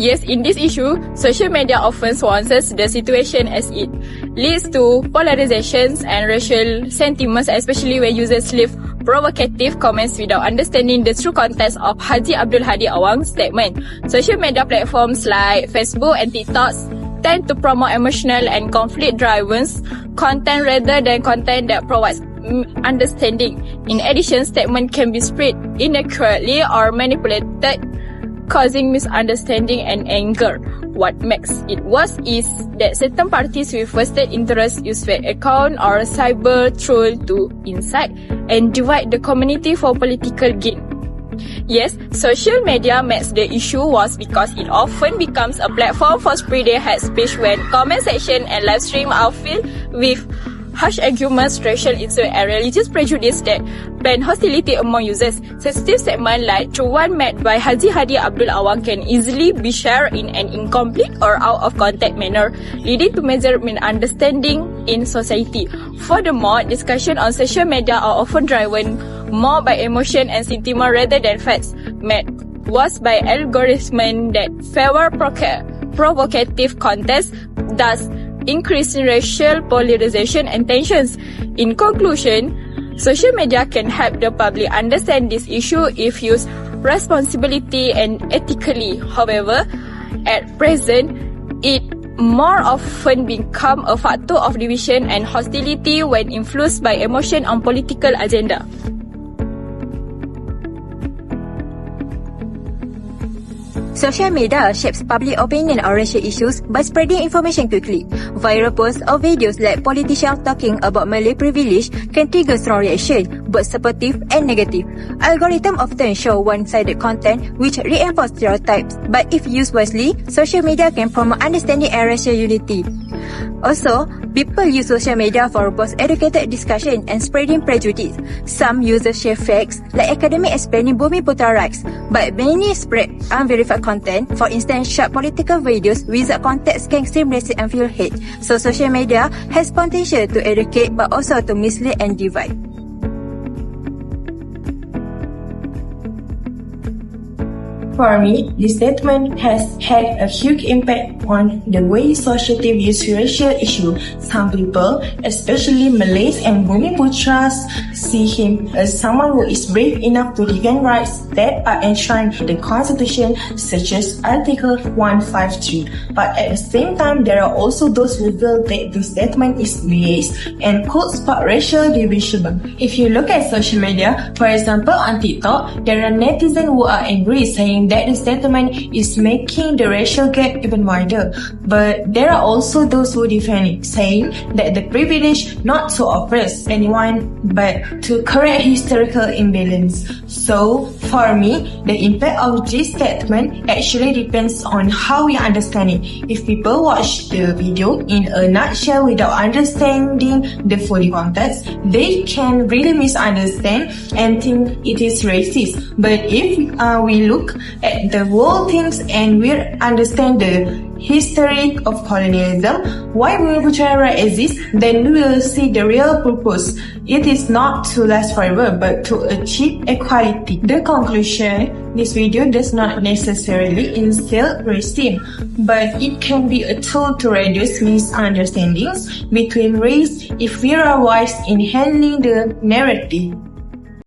Yes, in this issue, social media often swansons the situation as it leads to polarizations and racial sentiments, especially when users leave provocative comments without understanding the true context of Haji Abdul Hadi Awang's statement. Social media platforms like Facebook and TikTok tend to promote emotional and conflict-driven content rather than content that provides understanding. In addition, statements can be spread inaccurately or manipulated, causing misunderstanding and anger. What makes it worse is that certain parties with vested interests use fake account or cyber troll to incite and divide the community for political gain. Yes, social media makes the issue worse because it often becomes a platform for spreading hate speech when comment section and live stream are filled with harsh arguments, racial insult, and religious prejudice that plant hostility among users. Sensitive statements like the one made by Haji Hadi Abdul Awang can easily be shared in an incomplete or out of context manner, leading to major misunderstanding in society. Furthermore, discussion on social media are often driven more by emotion and sentiment rather than facts, made worse by algorithms that favor provocative content, thus increasing racial polarization and tensions. In conclusion, social media can help the public understand this issue if used responsibly and ethically. However, at present, it more often become a factor of division and hostility when influenced by emotion on political agenda. Social media shapes public opinion on racial issues by spreading information quickly. Viral posts or videos like politicians talking about Malay privilege can trigger strong reaction, both supportive and negative. Algorithms often show one-sided content which reinforce stereotypes, but if used wisely, social media can promote understanding and racial unity. Also, people use social media for both educated discussion and spreading prejudice. Some users share facts, like academics explaining Bumi Putra rights, but many spread unverified content. For instance, short political videos without context can extreme racism and fuel hate. So social media has potential to educate but also to mislead and divide. For me, this statement has had a huge impact on the way society views racial issues. Some people, especially Malays and Bumi Putras, see him as someone who is brave enough to defend rights that are enshrined in the Constitution, such as Article 153. But at the same time, there are also those who feel that the statement is biased and could spark racial division. If you look at social media, for example on TikTok, there are netizens who are angry saying that the statement is making the racial gap even wider. But there are also those who defend it, saying that the privilege not to oppress anyone but to correct historical imbalance. So, for me, the impact of this statement actually depends on how we understand it. If people watch the video in a nutshell without understanding the full context, they can really misunderstand and think it is racist. But if we look at the whole things and we understand the history of colonialism, why Bumi Putra right exists, then we will see the real purpose. It is not to last forever, but to achieve equality. The conclusion, this video does not necessarily instill racism, but it can be a tool to reduce misunderstandings between race if we are wise in handling the narrative.